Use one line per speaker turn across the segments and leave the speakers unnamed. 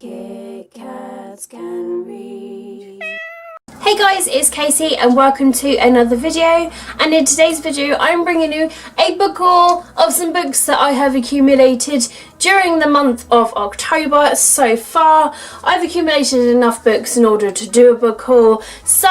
Kit Kats can read. Hey guys, it's Casey and welcome to another video, and in today's video I'm bringing you a book haul of some books that I have accumulated during the month of October. So far I've accumulated enough books in order to do a book haul, so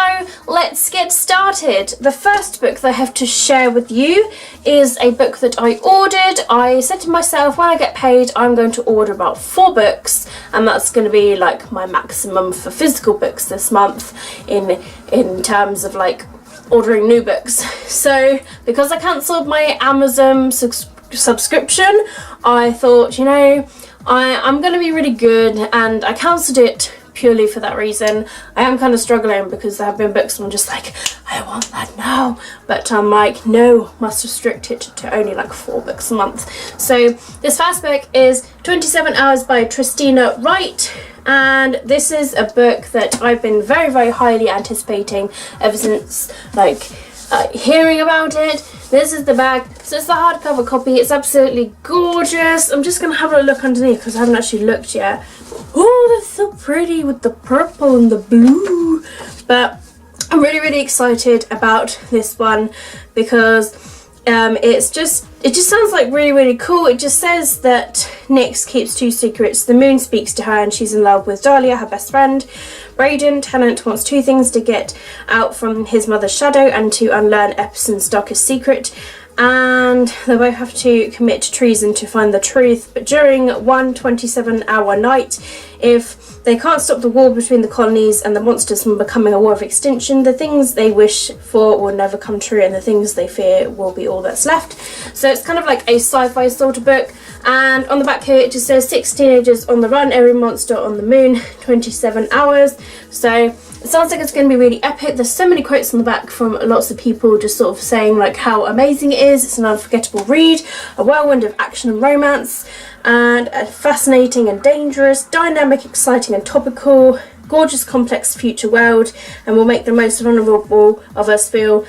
let's get started. The first book that I have to share with you is a book that I ordered. I said to myself, when I get paid I'm going to order about 4 books, and that's going to be like my maximum for physical books this month in terms of like ordering new books. So because I cancelled my Amazon subscription, I thought, you know, I'm going to be really good, and I cancelled it purely for that reason. I am kind of struggling because there have been books and I'm just like, I want that now, but I'm like, no, must restrict it to only like 4 books a month. So this first book is 27 Hours by Tristina Wright, and this is a book that I've been very, very highly anticipating ever since like hearing about it. This is the bag, so it's the hardcover copy. It's absolutely gorgeous. I'm just gonna have a look underneath because I haven't actually looked yet. Oh, that's so pretty with the purple and the blue. But I'm really, really excited about this one because it just sounds like really, really cool. It just says that Nyx keeps 2 secrets. The moon speaks to her and she's in love with Dahlia, her best friend. Braden, Tennant, wants 2 things: to get out from his mother's shadow and to unlearn Epson's darkest secret. And they both have to commit treason to find the truth. But during one 27-hour night, if they can't stop the war between the colonies and the monsters from becoming a war of extinction, the things they wish for will never come true, and the things they fear will be all that's left. So it's kind of like a sci-fi sort of book. And on the back here it just says 6 teenagers on the run, every monster on the moon, 27 hours. So it sounds like it's going to be really epic. There's so many quotes on the back from lots of people just sort of saying like how amazing it is. It's an unforgettable read, a whirlwind of action and romance, and a fascinating and dangerous, dynamic, exciting and topical, gorgeous, complex future world, and will make the most vulnerable of us feel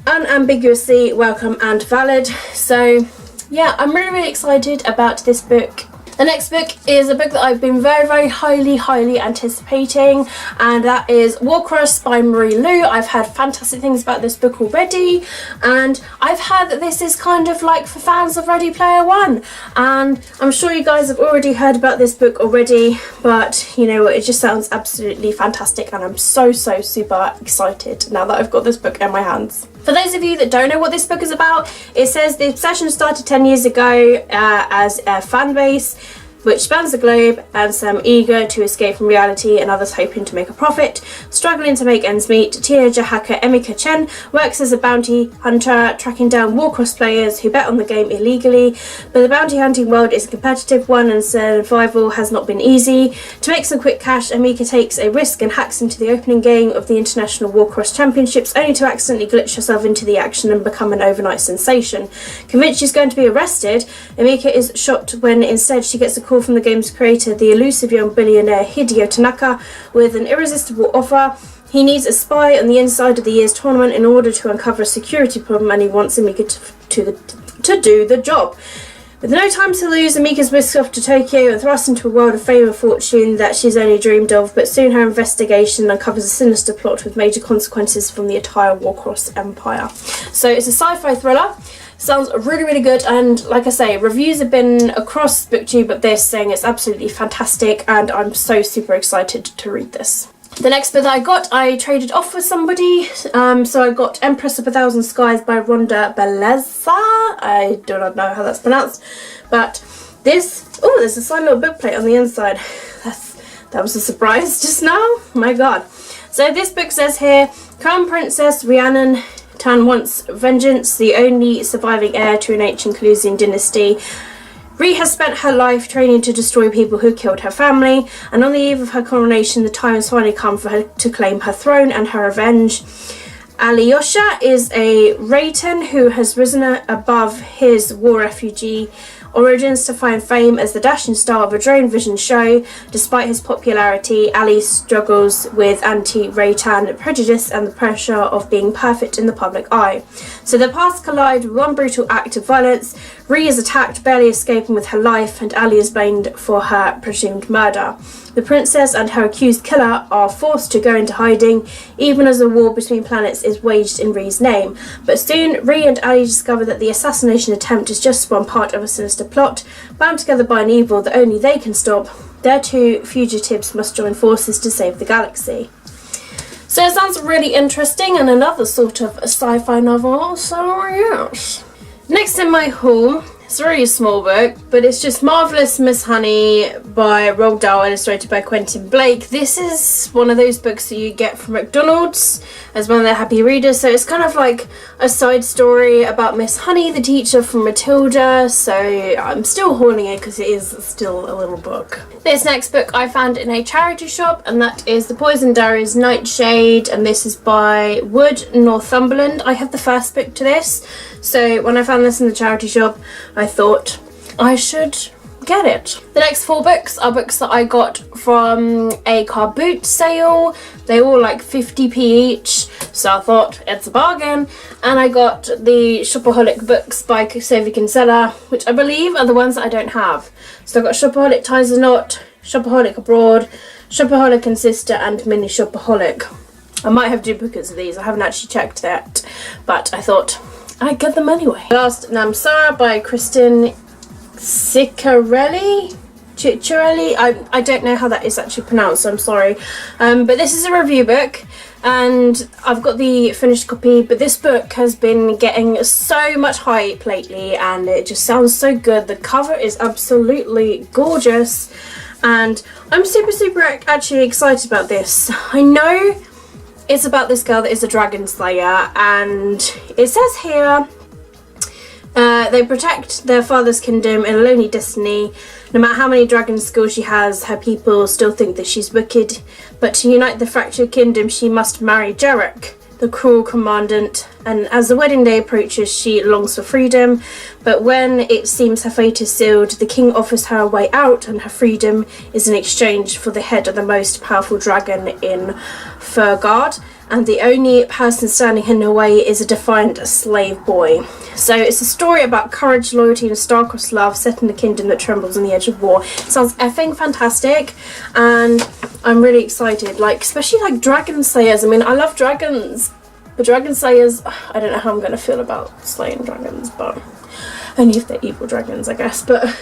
unambiguously welcome and valid. So yeah, I'm really, really excited about this book. The next book is a book that I've been very, very highly anticipating, and that is Warcross by Marie Lu. I've had fantastic things about this book already, and I've heard that this is kind of like for fans of Ready Player One, and I'm sure you guys have already heard about this book already, but you know, it just sounds absolutely fantastic, and I'm so super excited now that I've got this book in my hands. For those of you that don't know what this book is about, it says the obsession started 10 years ago as a fan base which spans the globe, and some eager to escape from reality and others hoping to make a profit. Struggling to make ends meet, teenager hacker Emika Chen works as a bounty hunter, tracking down Warcross players who bet on the game illegally. But the bounty hunting world is a competitive one and survival has not been easy. To make some quick cash, Emika takes a risk and hacks into the opening game of the International Warcross Championships, only to accidentally glitch herself into the action and become an overnight sensation. Convinced she's going to be arrested, Emika is shocked when instead she gets a call from the game's creator, the elusive young billionaire Hideo Tanaka, with an irresistible offer. He needs a spy on the inside of the year's tournament in order to uncover a security problem, and he wants Emika to do the job. With no time to lose, Emika's whisked off to Tokyo and thrust into a world of fame and fortune that she's only dreamed of, but soon her investigation uncovers a sinister plot with major consequences from the entire Warcross empire. So it's a sci-fi thriller. Sounds really, really good, and like I say, reviews have been across BookTube of this saying it's absolutely fantastic, and I'm so super excited to read this. The next book that I got, I traded off with somebody, so I got Empress of a Thousand Skies by Rhonda Bellezza. I do not know how that's pronounced, but this, oh, there's a slight little book plate on the inside. That was a surprise just now, oh my god. So this book says here, Crown Princess Rhiannon Tan wants vengeance, the only surviving heir to an ancient Clusian dynasty. Rhi has spent her life training to destroy people who killed her family, and on the eve of her coronation, the time has finally come for her to claim her throne and her revenge. Alyosha is a Rayton who has risen above his war refugee origins to find fame as the dashing star of a drone vision show. Despite his popularity, Ali struggles with anti-Raytan prejudice and the pressure of being perfect in the public eye. So their paths collide with one brutal act of violence. Ree is attacked, barely escaping with her life, and Ali is blamed for her presumed murder. The princess and her accused killer are forced to go into hiding, even as a war between planets is waged in Ree's name. But soon, Ree and Ali discover that the assassination attempt is just one part of a sinister plot, bound together by an evil that only they can stop. Their two fugitives must join forces to save the galaxy. So it sounds really interesting and another sort of a sci-fi novel, so yes. Next in my haul, it's a really small book, but it's just Marvelous Miss Honey by Roald Dahl, illustrated by Quentin Blake. This is one of those books that you get from McDonald's as one of their happy readers, so it's kind of like a side story about Miss Honey, the teacher from Matilda, so I'm still hauling it because it is still a little book. This next book I found in a charity shop, and that is The Poison Diaries Nightshade, and this is by Wood, Northumberland. I have the first book to this, so when I found this in the charity shop, I thought I should get it. The next 4 books are books that I got from a car boot sale. They were like 50p each, so I thought it's a bargain. And I got the Shopaholic books by Sophie Kinsella, which I believe are the ones that I don't have. So I got Shopaholic Ties a Knot, Shopaholic Abroad, Shopaholic and Sister, and Mini Shopaholic. I might have duplicates of these, I haven't actually checked that, but I thought I'd get them anyway. Last Namsara by Kristen Ciccarelli? I don't know how that is actually pronounced, so I'm sorry. But this is a review book, and I've got the finished copy, but this book has been getting so much hype lately, and it just sounds so good. The cover is absolutely gorgeous, and I'm super actually excited about this. I know it's about this girl that is a dragon slayer, and it says here they protect their father's kingdom in a lonely destiny. No matter how many dragon skills she has, her people still think that she's wicked. But to unite the fractured kingdom, she must marry Jarek, the cruel commandant, and as the wedding day approaches, she longs for freedom. But when it seems her fate is sealed, the king offers her a way out, and her freedom is in exchange for the head of the most powerful dragon in Furgard. And the only person standing in her way is a defiant slave boy. So it's a story about courage, loyalty, and star-crossed love set in a kingdom that trembles on the edge of war. It sounds effing fantastic, and I'm really excited. Like, especially like dragon slayers. I mean, I love dragons, but dragon slayers, I don't know how I'm going to feel about slaying dragons, but only if they're evil dragons, I guess. But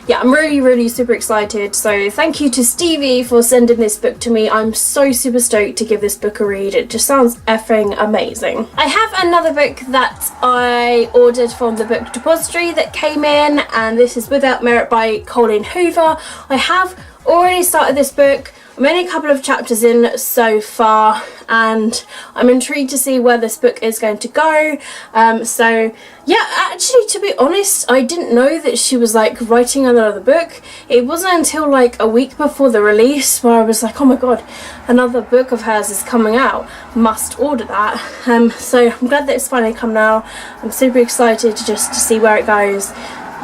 yeah, I'm really super excited. So thank you to Stevie for sending this book to me. I'm so super stoked to give this book a read. It just sounds effing amazing. I have another book that I ordered from the book depository that came in, and this is Without Merit by Colin Hoover. I have already started this book. I'm only a couple of chapters in so far, and I'm intrigued to see where this book is going to go. So yeah, actually, to be honest, I didn't know that she was like writing another book. It wasn't until like a week before the release where I was like, oh my god, another book of hers is coming out, must order that. So I'm glad that it's finally come now. I'm super excited just to see where it goes,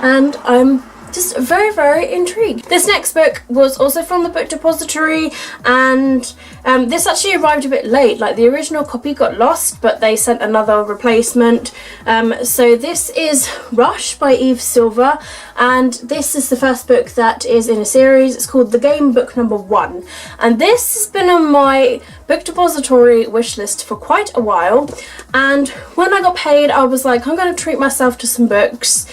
and I'm just very intrigued. This next book was also from the book depository, and this actually arrived a bit late. Like, the original copy got lost, but they sent another replacement. So this is Rush by Eve Silver, and this is the first book that is in a series. It's called The Game Book Number 1, and this has been on my book depository wish list for quite a while, and when I got paid I was like, I'm going to treat myself to some books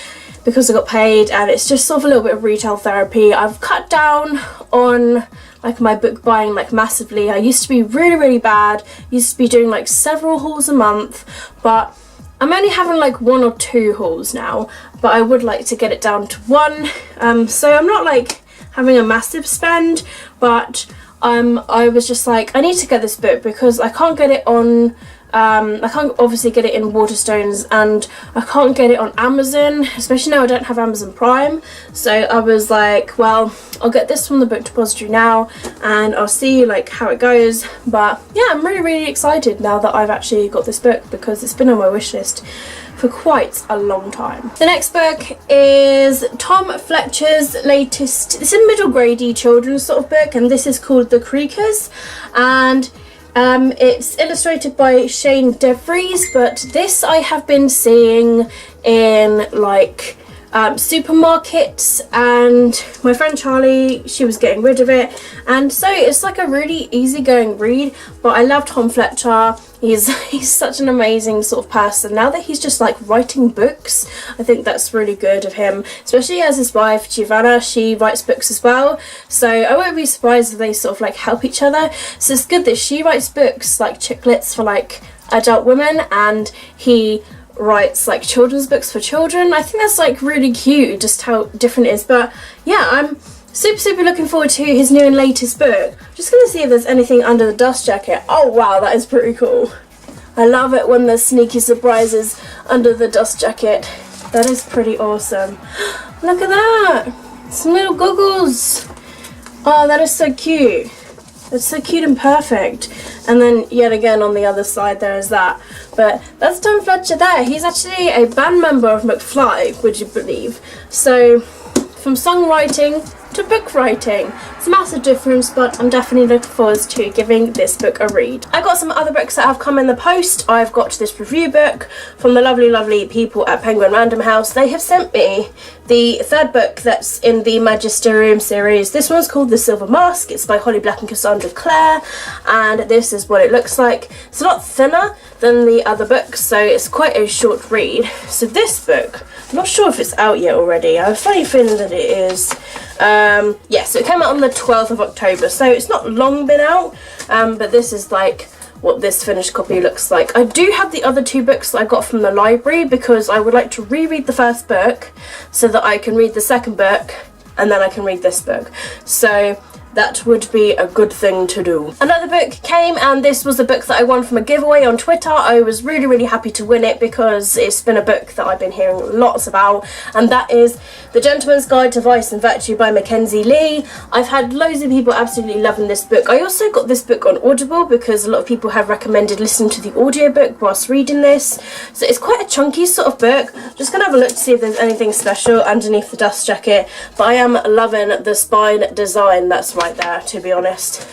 because I got paid, and it's just sort of a little bit of retail therapy. I've cut down on like my book buying like massively. I used to be really bad, used to be doing like several hauls a month, but I'm only having like 1 or 2 hauls now, but I would like to get it down to 1. So I'm not like having a massive spend, but I was just like, I need to get this book because I can't get it on I can't obviously get it in Waterstones, and I can't get it on Amazon, especially now I don't have Amazon Prime. So I was like, well, I'll get this from the book depository now and I'll see like how it goes. But yeah, I'm really excited now that I've actually got this book, because it's been on my wish list for quite a long time. The next book is Tom Fletcher's latest, it's a middle grade-y children's sort of book, and this is called The Creakers, and it's illustrated by Shane DeVries, but this I have been seeing in like supermarkets, and my friend Charlie, she was getting rid of it, and so it's like a really easygoing read. But I love Tom Fletcher. He's such an amazing sort of person. Now that he's just like writing books, I think that's really good of him, especially as his wife Giovanna, she writes books as well, so I won't be surprised if they sort of like help each other. So it's good that she writes books like chick lits for like adult women, and he writes like children's books for children. I think that's like really cute, just how different it is. But yeah, I'm super looking forward to his new and latest book. Just gonna see if there's anything under the dust jacket. Oh wow, that is pretty cool. I love it when there's sneaky surprises under the dust jacket. That is pretty awesome. Look at that, some little goggles. Oh, that is so cute. It's so cute and perfect. And then yet again on the other side there is that. But that's Tom Fletcher there. He's actually a band member of McFly, would you believe? So from songwriting to book writing, it's a massive difference, but I'm definitely looking forward to giving this book a read. I've got some other books that have come in the post. I've got this review book from the lovely people at Penguin Random House. They have sent me the third book that's in the Magisterium series. This one's called The Silver Mask. It's by Holly Black and Cassandra Clare, and this is what it looks like. It's a lot thinner than the other books, so it's quite a short read. So this book, I'm not sure if it's out yet already. I have a funny feeling that it is. Yeah, so it came out on the 12th of October, so it's not long been out, but this is like what this finished copy looks like. I do have the other two books that I got from the library, because I would like to reread the first book so that I can read the second book and then I can read this book. So that would be a good thing to do. Another book came, and this was a book that I won from a giveaway on Twitter. I was really happy to win it, because it's been a book that I've been hearing lots about, and that is The Gentleman's Guide to Vice and Virtue by Mackenzie Lee. I've had loads of people absolutely loving this book. I also got this book on Audible, because a lot of people have recommended listening to the audiobook whilst reading this. So it's quite a chunky sort of book. Just gonna have a look to see if there's anything special underneath the dust jacket, but I am loving the spine design that's right there, to be honest.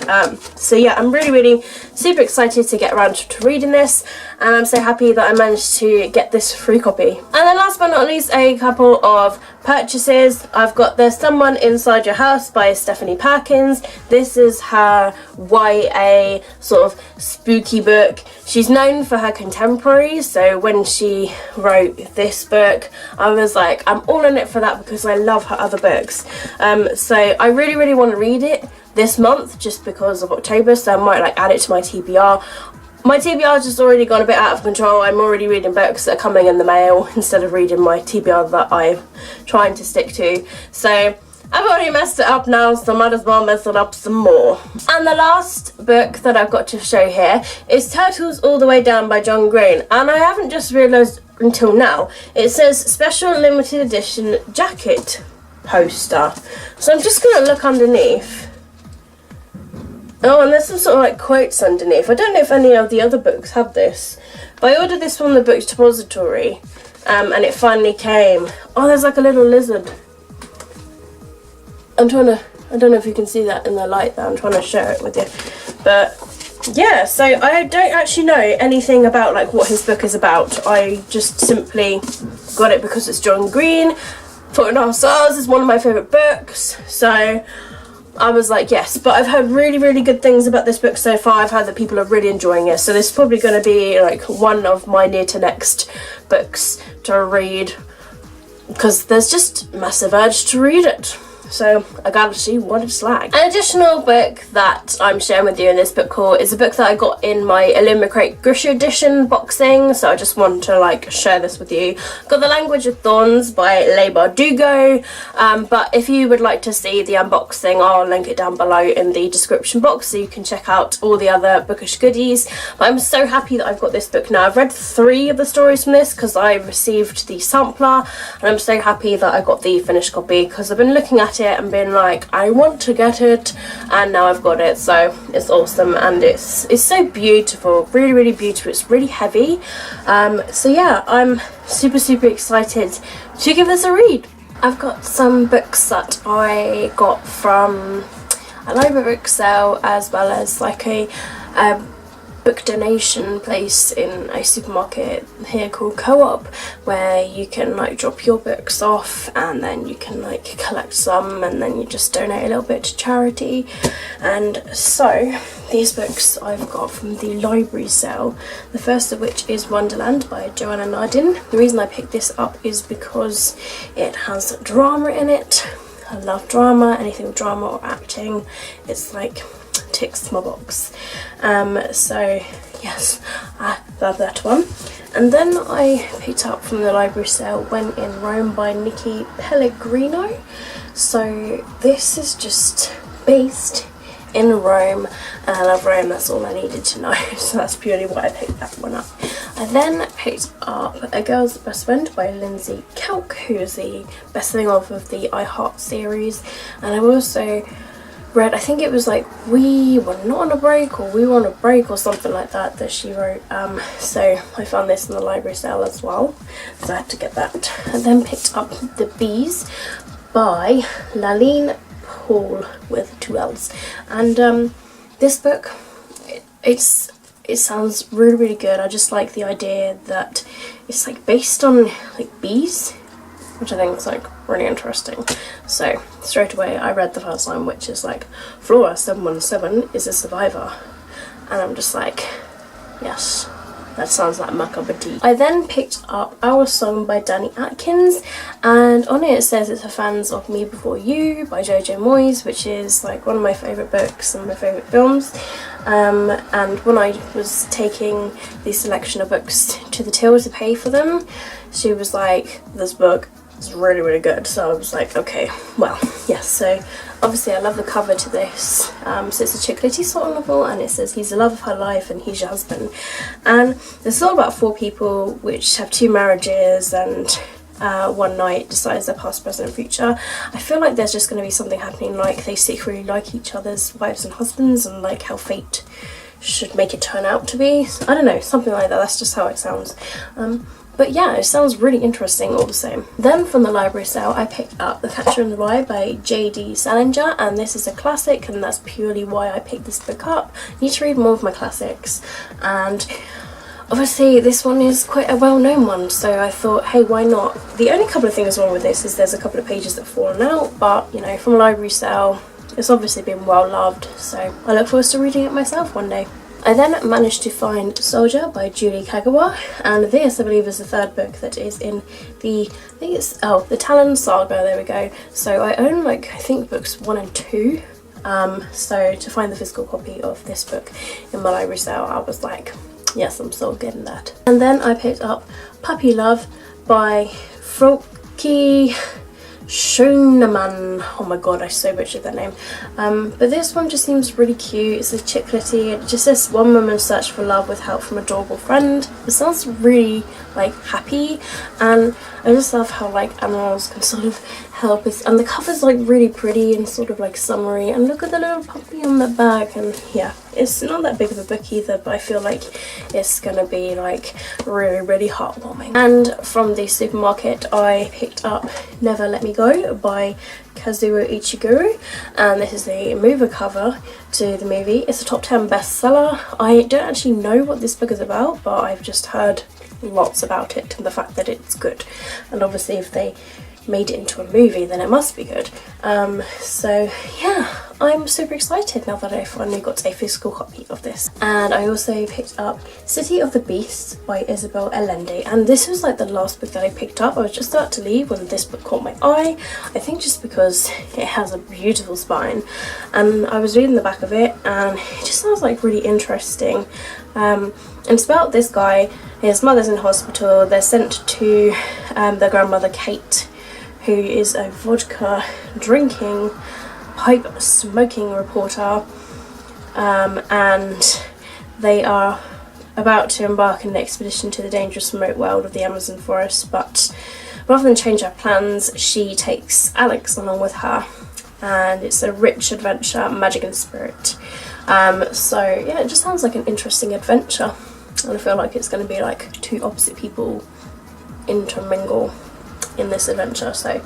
So yeah, I'm really super excited to get around to reading this, and I'm so happy that I managed to get this free copy. And then last but not least, a couple of purchases. I've got There's Someone Inside Your House by Stephanie Perkins. This is her YA sort of spooky book. She's known for her contemporary, so when she wrote this book, I was like, I'm all in it for that, because I love her other books. So I really want to read it this month, just because of October, so I might like add it to my TBR. My TBR has just already gone a bit out of control. I'm already reading books that are coming in the mail instead of reading my TBR that I'm trying to stick to. So I've already messed it up now, so I might as well mess it up some more. And the last book that I've got to show here is Turtles All the Way Down by John Green. And I haven't just realised until now, it says Special Limited Edition Jacket Poster. So I'm just going to look underneath. Oh, and there's some sort of like quotes underneath. I don't know if any of the other books have this, but I ordered this from the book depository, and it finally came. Oh, there's like a little lizard. I don't know if you can see that in the light there. I'm trying to share it with you. But yeah, so I don't actually know anything about like what his book is about. I just simply got it because it's John Green. 4.5 Stars is one of my favourite books, so I was like, yes. But I've heard really good things about this book so far. I've heard that people are really enjoying it, so this is probably going to be like one of my near to next books to read, because there's just massive urge to read it. so I gotta see what it's like. An additional book that I'm sharing with you in this book haul is a book that I got in my Illumicrate Grisha edition boxing, so I just wanted to like share this with you. Got The Language of Thorns by Leigh Bardugo, but if you would like to see the unboxing, I'll link it down below in the description box so you can check out all the other bookish goodies. But I'm so happy that I've got this book now. I've read 3 of the stories from this because I received the sampler, and I'm so happy that I got the finished copy because I've been looking at it and been like, I want to get it, and now I've got it. So it's awesome, and it's so beautiful, really, really beautiful. It's really heavy. So yeah, I'm super excited to give this a read. I've got some books that I got from a library book sale, as well as like a book donation place in a supermarket here called Co-op, where you can like drop your books off and then you can like collect some and then you just donate a little bit to charity. And so these books I've got from the library sale, the first of which is Wonderland by Joanna Nardin. The reason I picked this up is because it has drama in it. I love drama, anything with drama or acting. It's like ticks my box. So yes, I love that one. And then I picked up from the library sale When in Rome by Nikki Pellegrino. So this is just based in Rome, and I love Rome, that's all I needed to know, so that's purely why I picked that one up. I then picked up A Girl's Best Friend by Lindsay Kelk, who is the best-selling author of the I Heart series, and I've also read, I think it was like We Were Not on a Break or We Were on a Break or something like that she wrote, so I found this in the library sale as well, so I had to get that. I then picked up The Bees by Laline Paul with 2 L's, and this book, it sounds really good. I just like the idea that it's like based on like bees, which I think is like really interesting. So straight away I read the first line, which is like, Flora 717 is a survivor, and I'm just like, yes, that sounds like my cup of tea. I then picked up Our Song by Danny Atkins, and on it says it's for fans of Me Before You by Jojo Moyes, which is like one of my favourite books and my favourite films. And when I was taking the selection of books to the till to pay for them, she was like, this book is really good. So I was like, okay, well, yes. So obviously I love the cover to this. So it's a chiclety sort of novel, and it says he's the love of her life and he's your husband. And it's all about 4 people which have 2 marriages, and one night decides their past, present and future. I feel like there's just going to be something happening, like they secretly like each other's wives and husbands, and like how fate should make it turn out to be. I don't know, something like that. That's just how it sounds. But yeah, it sounds really interesting all the same. Then from the library sale, I picked up The Fletcher and the Rye by J.D. Salinger, and this is a classic, and that's purely why I picked this book up. I need to read more of my classics, and obviously this one is quite a well-known one, so I thought, hey, why not? The only couple of things wrong with this is there's a couple of pages that have fallen out, but you know, from a library sale, it's obviously been well loved, so I look forward to reading it myself one day. I then managed to find Soldier by Julie Kagawa, and this I believe is the 3rd book that is in the, I think it's, oh, the Talon Saga, there we go. So I own like, I think books 1 and 2, so to find the physical copy of this book in my library sale, I was like, yes, I'm still getting that. And then I picked up Puppy Love by Froki Schoenemann. Oh my god, I so butchered that name. But this one just seems really cute. It's a chiclety. It just says one woman search for love with help from an adorable friend. It sounds really like happy, and I just love how like animals can sort of help with, and the cover's like really pretty and sort of like summery, and look at the little puppy on the back. And yeah, it's not that big of a book either, but I feel like it's gonna be like really heartwarming. And from the supermarket I picked up Never Let Me Go by Kazuo Ichiguro, and this is the mover cover to the movie. It's a top 10 bestseller. I don't actually know what this book is about, but I've just heard lots about it and the fact that it's good, and obviously if they made it into a movie, then it must be good. So yeah, I'm super excited now that I finally got a physical copy of this. And I also picked up City of the Beasts by Isabel Allende, and this was like the last book that I picked up. I was just about to leave when this book caught my eye, I think just because it has a beautiful spine, and I was reading the back of it and it just sounds like really interesting. And it's about this guy, his mother's in hospital, they're sent to their grandmother Kate, who is a vodka drinking, pipe smoking reporter, and they are about to embark on an expedition to the dangerous remote world of the Amazon forest, but rather than change her plans, she takes Alex along with her, and it's a rich adventure, magic and spirit. So yeah, it just sounds like an interesting adventure, and I feel like it's going to be like two opposite people intermingle in this adventure, so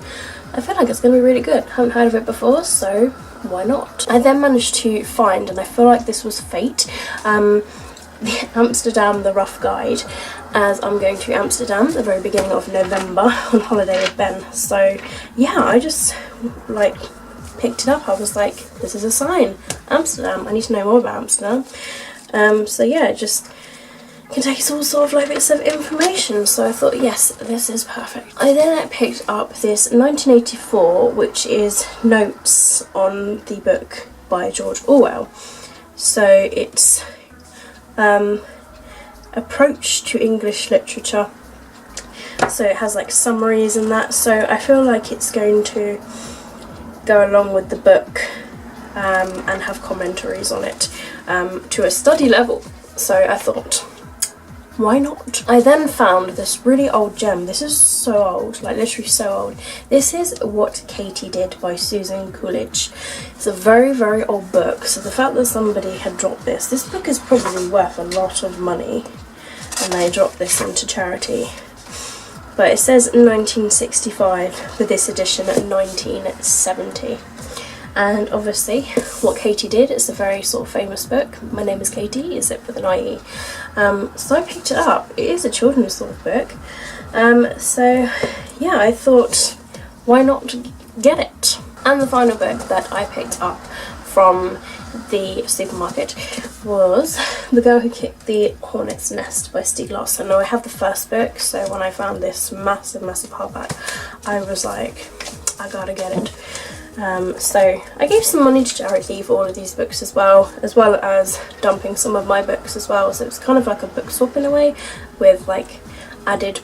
I feel like it's going to be really good. I haven't heard of it before, so why not? I then managed to find, and I feel like this was fate, the Amsterdam The Rough Guide, as I'm going to Amsterdam at the very beginning of November on holiday with Ben. So yeah, I just like picked it up. I was like, this is a sign. Amsterdam, I need to know more about Amsterdam. So yeah, it just contains all sort of like bits of information, so I thought, yes, this is perfect. I then picked up this 1984, which is notes on the book by George Orwell. So it's approach to English literature, so it has like summaries and that, so I feel like it's going to go along with the book and have commentaries on it to a study level, so I thought, why not? I then found this really old gem. This is so old, like literally so old. This is What Katie Did by Susan Coolidge. It's a very, very old book, so the fact that somebody had dropped this book is probably worth a lot of money, and they dropped this into charity. But it says 1965 with this edition at 1970. And obviously What Katie Did is a very sort of famous book. My Name is Katie, except with an IE. So I picked it up. It is a children's sort of book. So yeah, I thought, why not get it? And the final book that I picked up from the supermarket was The Girl Who Kicked the Hornet's Nest by Stieg Larsson. Now I have the first book, so when I found this massive hardback, I was like, I gotta get it. So I gave some money to charity for all of these books as well as dumping some of my books as well, so it's kind of like a book swap in a way, with like added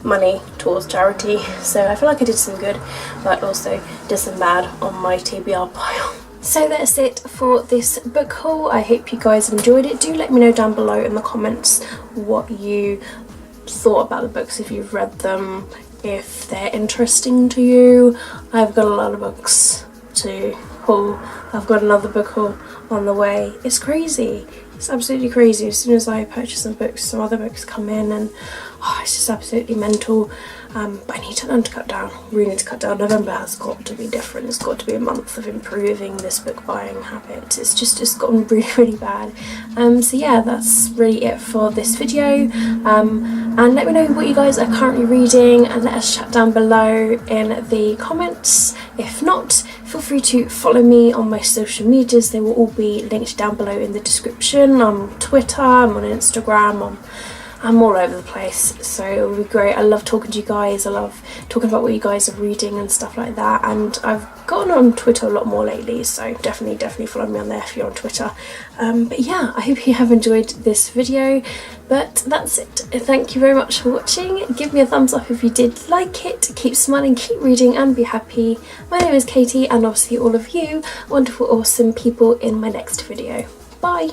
money towards charity. So I feel like I did some good, but also did some bad on my TBR pile. So that's it for this book haul. I hope you guys enjoyed it. Do let me know down below in the comments what you thought about the books, if you've read them, if they're interesting to you. I've got a lot of books to haul. I've got another book haul on the way. It's crazy. It's absolutely crazy. As soon as I purchase some books, some other books come in, and it's just absolutely mental. But I need to learn to cut down. Really need to cut down. November has got to be different. It's got to be a month of improving this book buying habit. It's gotten really, really bad. So yeah, that's really it for this video. And let me know what you guys are currently reading, and let us chat down below in the comments. If not, feel free to follow me on my social medias. They will all be linked down below in the description. I'm on Twitter, I'm on Instagram, I'm all over the place, so it'll be great. I love talking to you guys. I love talking about what you guys are reading and stuff like that, and I've gotten on Twitter a lot more lately, so definitely follow me on there if you're on Twitter. But yeah, I hope you have enjoyed this video, but that's it. Thank you very much for watching. Give me a thumbs up if you did like it. Keep smiling, keep reading, and be happy. My name is Katie, and I'll see all of you wonderful, awesome people in my next video. Bye!